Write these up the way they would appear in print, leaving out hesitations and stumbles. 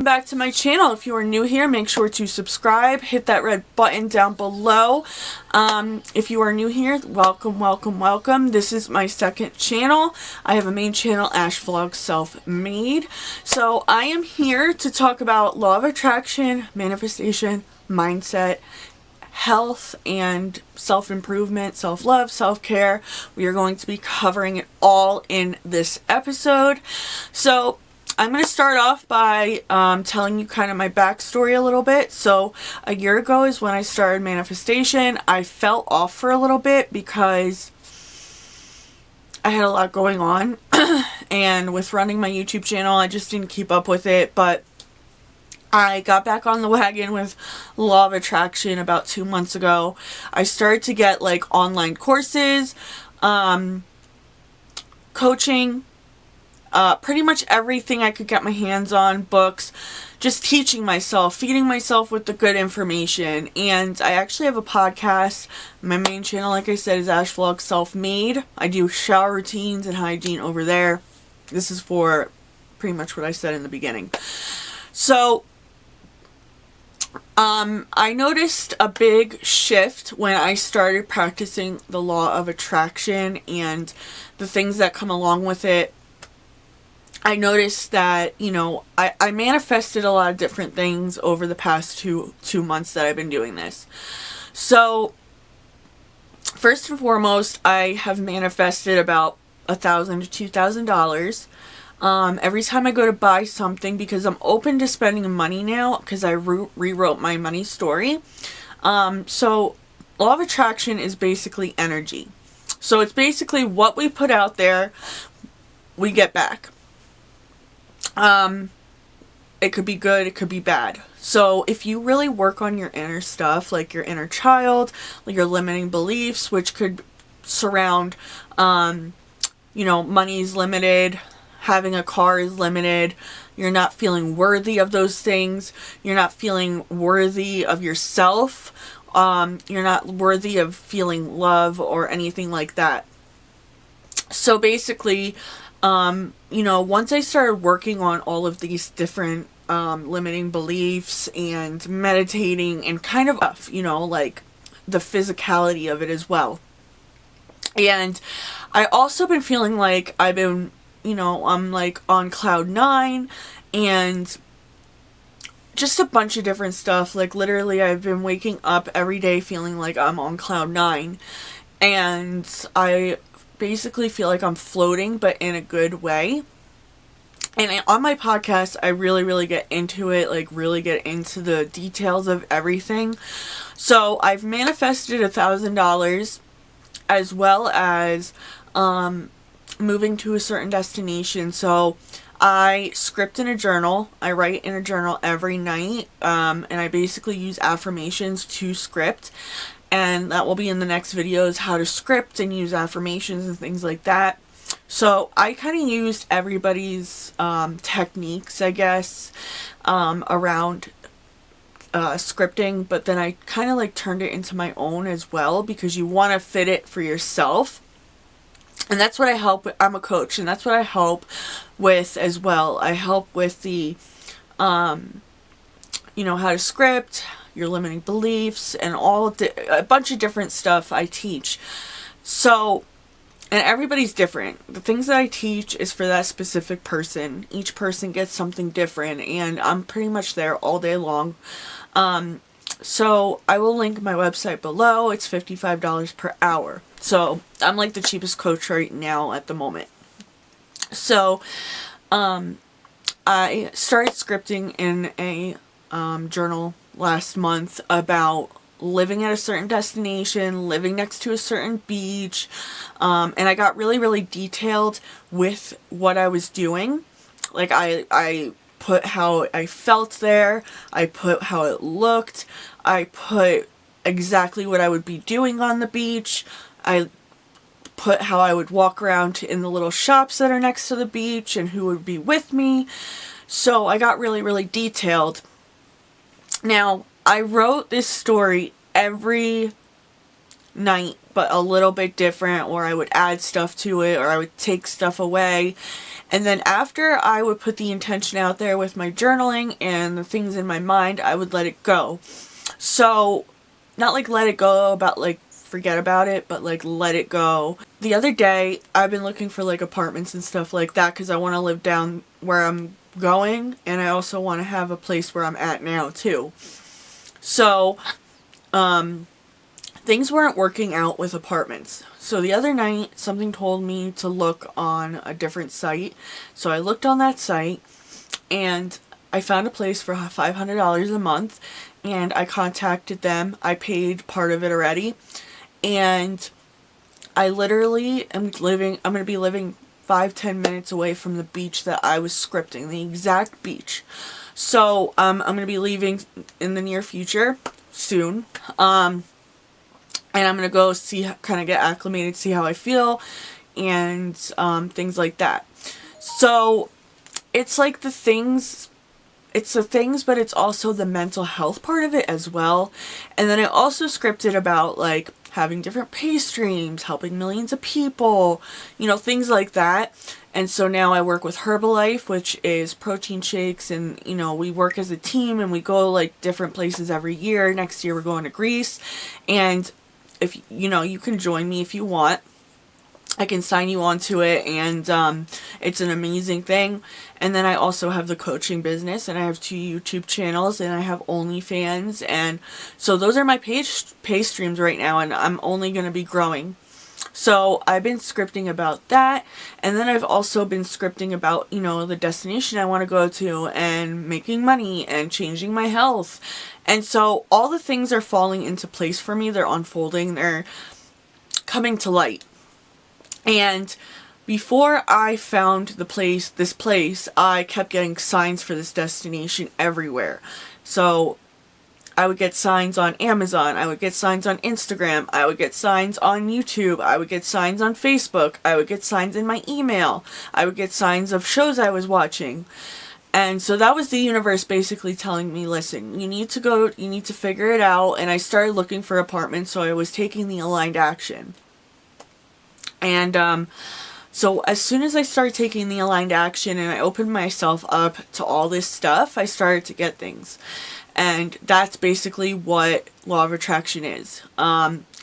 Back to my channel. If you are new here, make sure to subscribe, hit that red button down below. If you are new here, welcome. This is my second channel. I have a main channel, Ash Vlogs Self-Made. So I am here to talk about law of attraction, manifestation, mindset, health, and self-improvement, self-love, self-care. We are going to be covering it all in this episode. So I'm going to start off by telling you kind of my backstory a little bit. So a year ago is when I started manifestation. I fell off for a little bit because I had a lot going on. And with running my YouTube channel, I just didn't keep up with it. But I got back on the wagon with Law of Attraction about 2 months ago. I started to get like online courses, coaching, pretty much everything I could get my hands on, books, just teaching myself, feeding myself with the good information. And I actually have a podcast. My main channel, like I said, is Ash Vlogs Self-Made. I do shower routines and hygiene over there. This is for pretty much what I said in the beginning. So I noticed a big shift when I started practicing the law of attraction and the things that come along with it. I noticed that, I manifested a lot of different things over the past two months that I've been doing this. So, first and foremost, I have manifested about $1,000 to $2,000. Every time I go to buy something, because I'm open to spending money now, because I rewrote my money story. So, law of attraction is basically energy. So, it's basically what we put out there, we get back. It could be good, it could be bad. So if you really work on your inner stuff, like your inner child, like your limiting beliefs, which could surround, money is limited, having a car is limited, you're not feeling worthy of those things, you're not feeling worthy of yourself, you're not worthy of feeling love or anything like that. So basically, once I started working on all of these different limiting beliefs and meditating and kind of, like the physicality of it as well. And I also been feeling like I've been, I'm like on cloud 9 and just a bunch of different stuff. Like literally I've been waking up every day feeling like I'm on cloud 9, and I basically feel like I'm floating, but in a good way. And on my podcast, I really get into it, like really get into the details of everything. So I've manifested $1,000, as well as moving to a certain destination. So I script in a journal. I write in a journal every night, and I basically use affirmations to script. And that will be in the next videos, how to script and use affirmations and things like that. So I kind of used everybody's techniques, I guess, around scripting. But then I kind of like turned it into my own as well, because you want to fit it for yourself. And that's what I help with. I'm a coach, and that's what I help with as well. I help with the, how to script, your limiting beliefs, and a bunch of different stuff I teach. So, and everybody's different. The things that I teach is for that specific person. Each person gets something different, and I'm pretty much there all day long. So I will link my website below. It's $55 per hour. So I'm like the cheapest coach right now at the moment. So, I started scripting in a journal last month about living at a certain destination, living next to a certain beach, and I got really detailed with what I was doing. Like I put how I felt there, I put how it looked, I put exactly what I would be doing on the beach, I put how I would walk around in the little shops that are next to the beach and who would be with me. So I got really detailed. Now, I wrote this story every night, but a little bit different, or I would add stuff to it, or I would take stuff away. And then after I would put the intention out there with my journaling and the things in my mind, I would let it go. So, not like let it go about like forget about it, but like let it go. The other day, I've been looking for like apartments and stuff like that because I want to live down where I'm going, and I also want to have a place where I'm at now too. So, things weren't working out with apartments. So the other night, something told me to look on a different site. So I looked on that site and I found a place for $500 a month, and I contacted them. I paid part of it already, and I literally I'm going to be living 5-10 minutes away from the beach that I was scripting, the exact beach. So I'm going to be leaving in the near future, soon. And I'm going to go see, kind of get acclimated, see how I feel, and things like that. So it's like the things, but it's also the mental health part of it as well. And then I also scripted about like having different pay streams, helping millions of people, things like that. And so now I work with Herbalife, which is protein shakes, and we work as a team and we go like different places every year. Next year we're going to Greece, and if you can join me if you want. I can sign you onto it, and it's an amazing thing. And then I also have the coaching business, and I have 2 YouTube channels, and I have OnlyFans, and so those are my pay streams right now, and I'm only going to be growing. So I've been scripting about that, and then I've also been scripting about, the destination I want to go to, and making money, and changing my health. And so all the things are falling into place for me. They're unfolding. They're coming to light. And before I found this place, I kept getting signs for this destination everywhere. So I would get signs on Amazon, I would get signs on Instagram, I would get signs on YouTube, I would get signs on Facebook, I would get signs in my email, I would get signs of shows I was watching. And so that was the universe basically telling me, listen, you need to figure it out. And I started looking for apartments, so I was taking the aligned action. And so as soon as I started taking the aligned action and I opened myself up to all this stuff, I started to get things. And that's basically what law of attraction is.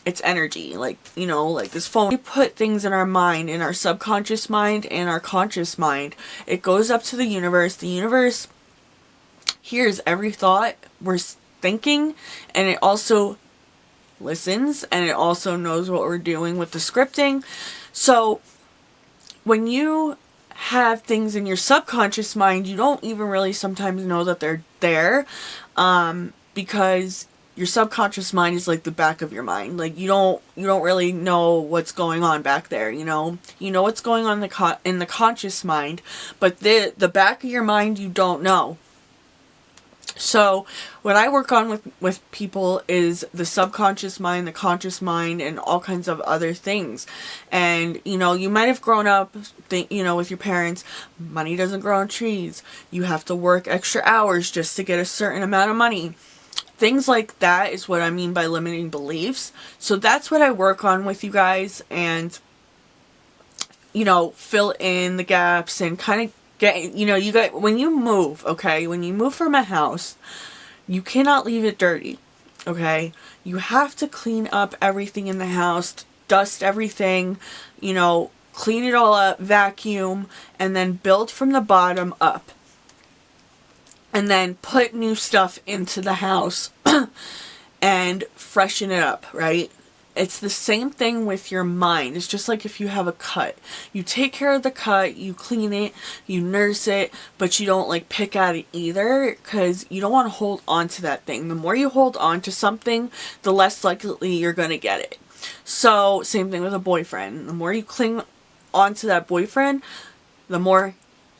It's energy, like this phone. We put things in our mind, in our subconscious mind and our conscious mind. It goes up to the universe. The universe hears every thought we're thinking, and it also listens, and it also knows what we're doing with the scripting. So when you have things in your subconscious mind, you don't even really sometimes know that they're there, because your subconscious mind is like the back of your mind. Like you don't really know what's going on back there. You know what's going on in the conscious mind, but the back of your mind you don't know. So what I work on with people is the subconscious mind, the conscious mind, and all kinds of other things. And, you might have grown up, with your parents, money doesn't grow on trees. You have to work extra hours just to get a certain amount of money. Things like that is what I mean by limiting beliefs. So that's what I work on with you guys, and, fill in the gaps and kind of you guys, when you move, okay, when you move from a house, you cannot leave it dirty, okay? You have to clean up everything in the house, dust everything, clean it all up, vacuum, and then build from the bottom up. And then put new stuff into the house and freshen it up, right? It's the same thing with your mind. It's just like if you have a cut. You take care of the cut, you clean it, you nurse it, but you don't like pick at it either, because you don't want to hold on to that thing. The more you hold on to something, the less likely you're going to get it. So, same thing with a boyfriend. The more you cling onto that boyfriend, the more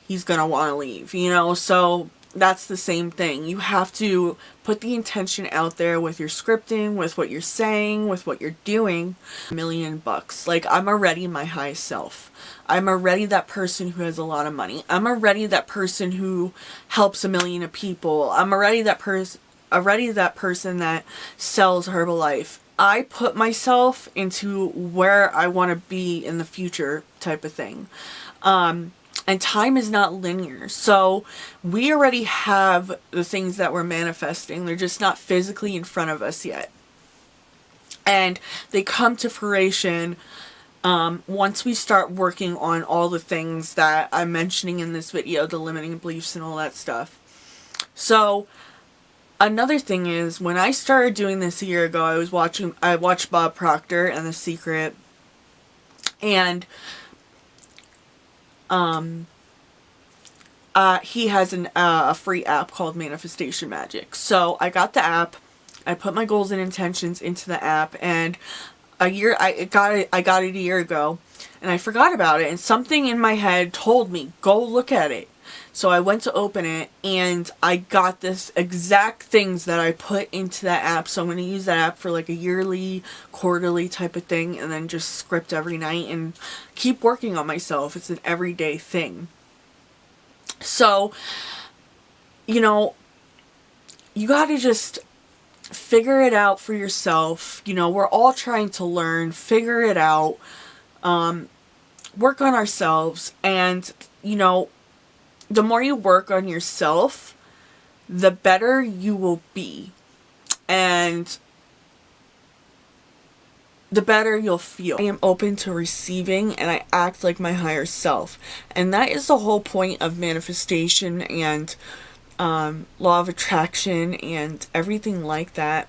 he's going to want to leave, So, that's the same thing. You have to put the intention out there with your scripting, with what you're saying, with what you're doing. $1 million. Like, I'm already my highest self. I'm already that person who has a lot of money. I'm already that person who helps 1 million people. I'm already that person that sells Herbalife. I put myself into where I want to be in the future type of thing. And time is not linear. So we already have the things that we're manifesting. They're just not physically in front of us yet. And they come to fruition once we start working on all the things that I'm mentioning in this video, the limiting beliefs and all that stuff. So another thing is, when I started doing this a year ago, I watched Bob Proctor and The Secret, and he has a free app called Manifestation Magic. So I got the app, I put my goals and intentions into the app, and I got it a year ago, and I forgot about it, and something in my head told me, go look at it. So I went to open it, and I got this exact things that I put into that app. So I'm going to use that app for like a yearly, quarterly type of thing, and then just script every night and keep working on myself. It's an everyday thing. So, you know, you got to just figure it out for yourself. You know, we're all trying to learn, figure it out, work on ourselves, and, you know, the more you work on yourself, the better you will be, and the better you'll feel. I am open to receiving, and I act like my higher self, and that is the whole point of manifestation and law of attraction and everything like that.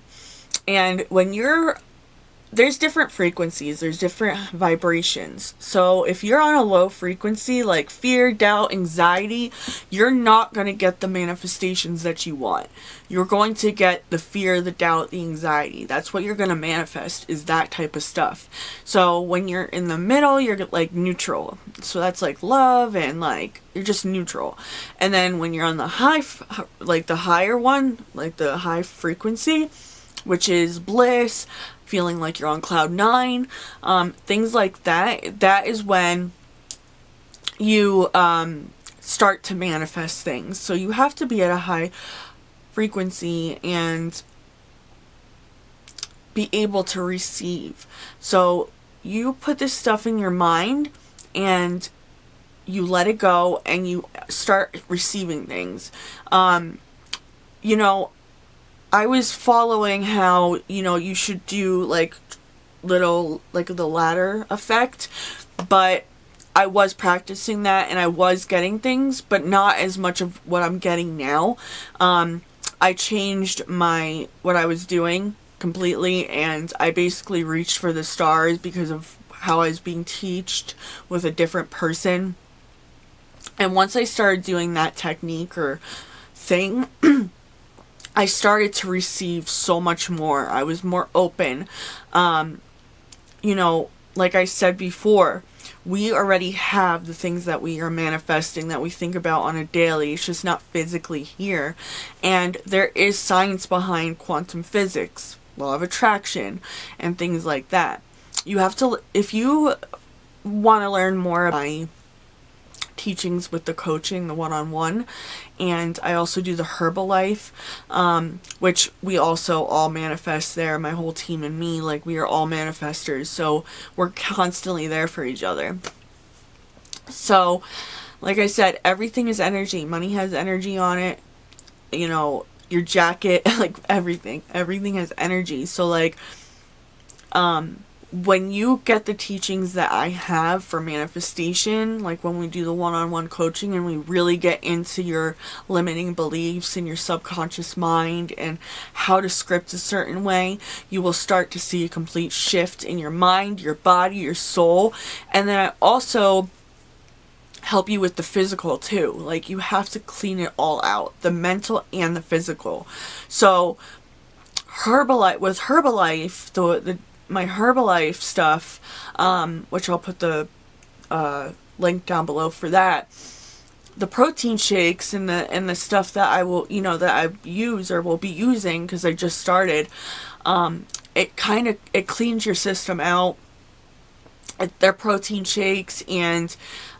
And when there's different frequencies, there's different vibrations. So if you're on a low frequency, like fear, doubt, anxiety, you're not going to get the manifestations that you want. You're going to get the fear, the doubt, the anxiety. That's what you're going to manifest, is that type of stuff. So when you're in the middle, you're like neutral. So that's like love, and like you're just neutral. And then when you're on the like the higher one, like the high frequency, which is bliss, feeling like you're on cloud 9, things like that, that is when you start to manifest things. So you have to be at a high frequency and be able to receive. So you put this stuff in your mind and you let it go and you start receiving things. You know, I was following how, you know, you should do like little, like the ladder effect, but I was practicing that and I was getting things, but not as much of what I'm getting now. I changed what I was doing completely, and I basically reached for the stars because of how I was being taught with a different person. And once I started doing that technique or thing, I started to receive so much more. I was more open. You know, like I said before, we already have the things that we are manifesting, that we think about on a daily. It's just not physically here. And there is science behind quantum physics, law of attraction, and things like that. You have to, if you want to learn more about my teachings with the coaching, the one-on-one, and I also do the Herbalife, which we also all manifest there, my whole team and me, like we are all manifestors, so we're constantly there for each other. So like I said, everything is energy. Money has energy on it, you know, your jacket, like everything has energy. So like when you get the teachings that I have for manifestation, like when we do the one-on-one coaching and we really get into your limiting beliefs and your subconscious mind and how to script a certain way, you will start to see a complete shift in your mind, your body, your soul. And then I also help you with the physical too. Like you have to clean it all out, the mental and the physical. So with Herbalife, my Herbalife stuff, which I'll put the link down below for that. The protein shakes and the stuff that I will, you know, that I use or will be using because I just started. It cleans your system out. They're protein shakes, and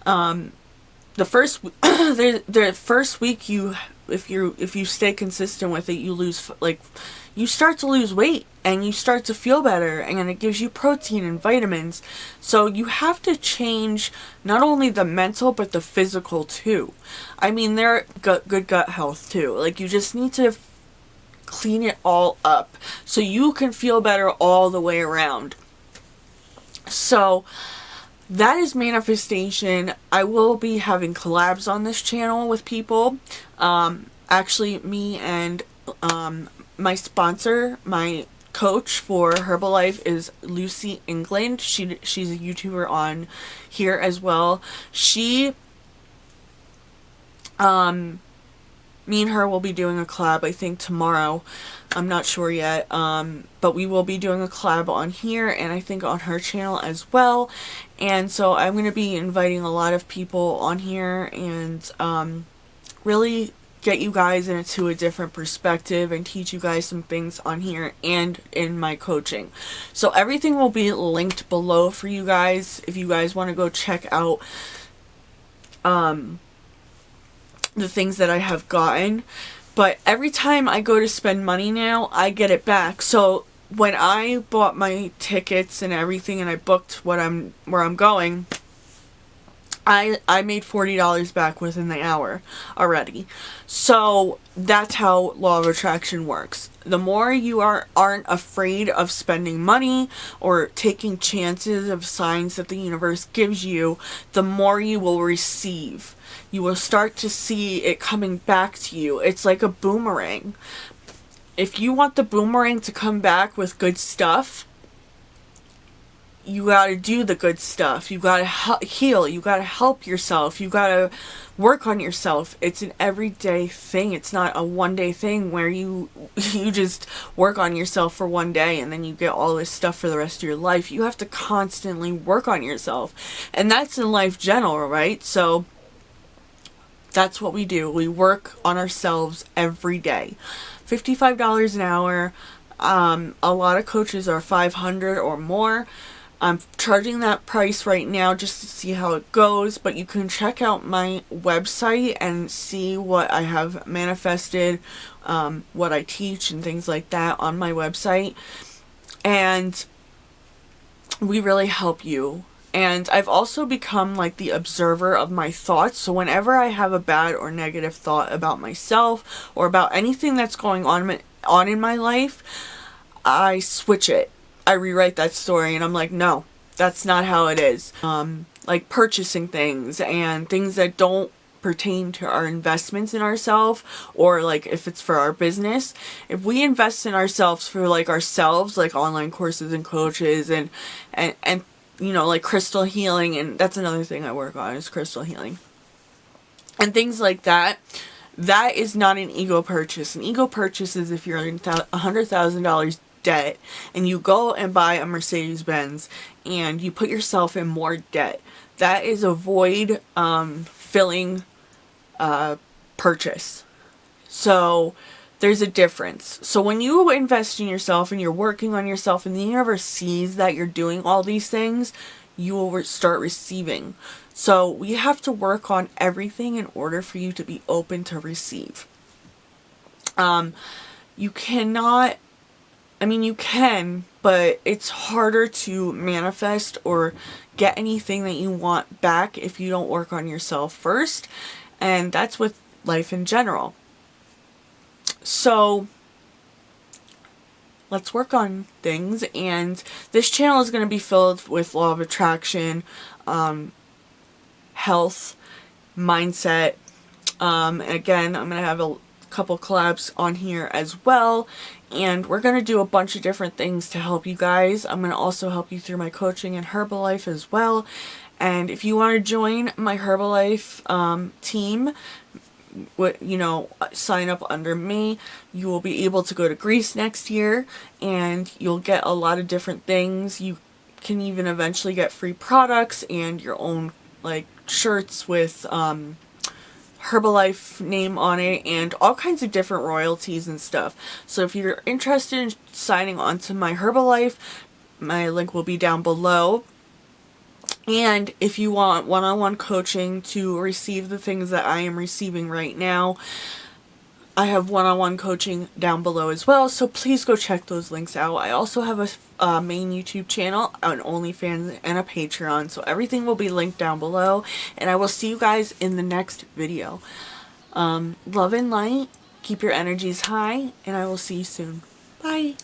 the first week you if you stay consistent with it, you lose, like, you start to lose weight and you start to feel better, and it gives you protein and vitamins. So you have to change not only the mental but the physical too. I mean, they're good gut health too. Like, you just need to clean it all up so you can feel better all the way around. So that is manifestation. I will be having collabs on this channel with people. Actually, me and my sponsor, my coach for Herbalife, is Lucy England. She's a YouTuber on here as well. Me and her will be doing a collab, I think tomorrow. I'm not sure yet, but we will be doing a collab on here and I think on her channel as well. And so I'm going to be inviting a lot of people on here and really get you guys into a different perspective and teach you guys some things on here and in my coaching. So everything will be linked below for you guys if you guys want to go check out the things that I have gotten. But every time I go to spend money now, I get it back. So when I bought my tickets and everything and I booked where I'm going, I made $40 back within the hour already. So that's how law of attraction works. The more you aren't afraid of spending money or taking chances of signs that the universe gives you, the more you will receive. You will start to see it coming back to you. It's like a boomerang. If you want the boomerang to come back with good stuff, you gotta do the good stuff. You gotta heal. You gotta help yourself. You gotta work on yourself. It's an everyday thing. It's not a one-day thing where you just work on yourself for one day and then you get all this stuff for the rest of your life. You have to constantly work on yourself. And that's in life general, right? So that's what we do. We work on ourselves every day. $55 an hour. A lot of coaches are $500 or more. I'm charging that price right now just to see how it goes, but you can check out my website and see what I have manifested, what I teach and things like that on my website. And we really help you. And I've also become like the observer of my thoughts. So whenever I have a bad or negative thought about myself or about anything that's going on in my life, I switch it. I rewrite that story and I'm like, no, that's not how it is. Like purchasing things and things that don't pertain to our investments in ourselves, or like if it's for our business, if we invest in ourselves for like ourselves, like online courses and coaches and you know, like crystal healing, and that's another thing I work on is crystal healing and things like that. That is not an ego purchase. An ego purchase is if you're in $100,000 debt and you go and buy a Mercedes-Benz and you put yourself in more debt. That is a void filling purchase. So there's a difference. So when you invest in yourself and you're working on yourself and the universe sees that you're doing all these things, you will start receiving. So we have to work on everything in order for you to be open to receive. You cannot, I mean, you can, but it's harder to manifest or get anything that you want back if you don't work on yourself first. And that's with life in general. So let's work on things. And this channel is going to be filled with law of attraction, health, mindset. Again, I'm going to have a couple collabs on here as well. And we're going to do a bunch of different things to help you guys. I'm going to also help you through my coaching and Herbalife as well. And if you want to join my Herbalife team, you know, sign up under me. You will be able to go to Greece next year and you'll get a lot of different things. You can even eventually get free products and your own like shirts with Herbalife name on it and all kinds of different royalties and stuff. So if you're interested in signing on to my Herbalife, my link will be down below. And if you want one-on-one coaching to receive the things that I am receiving right now, I have one-on-one coaching down below as well, so please go check those links out. I also have a main YouTube channel, an OnlyFans, and a Patreon, so everything will be linked down below, and I will see you guys in the next video. Love and light, keep your energies high, and I will see you soon. Bye!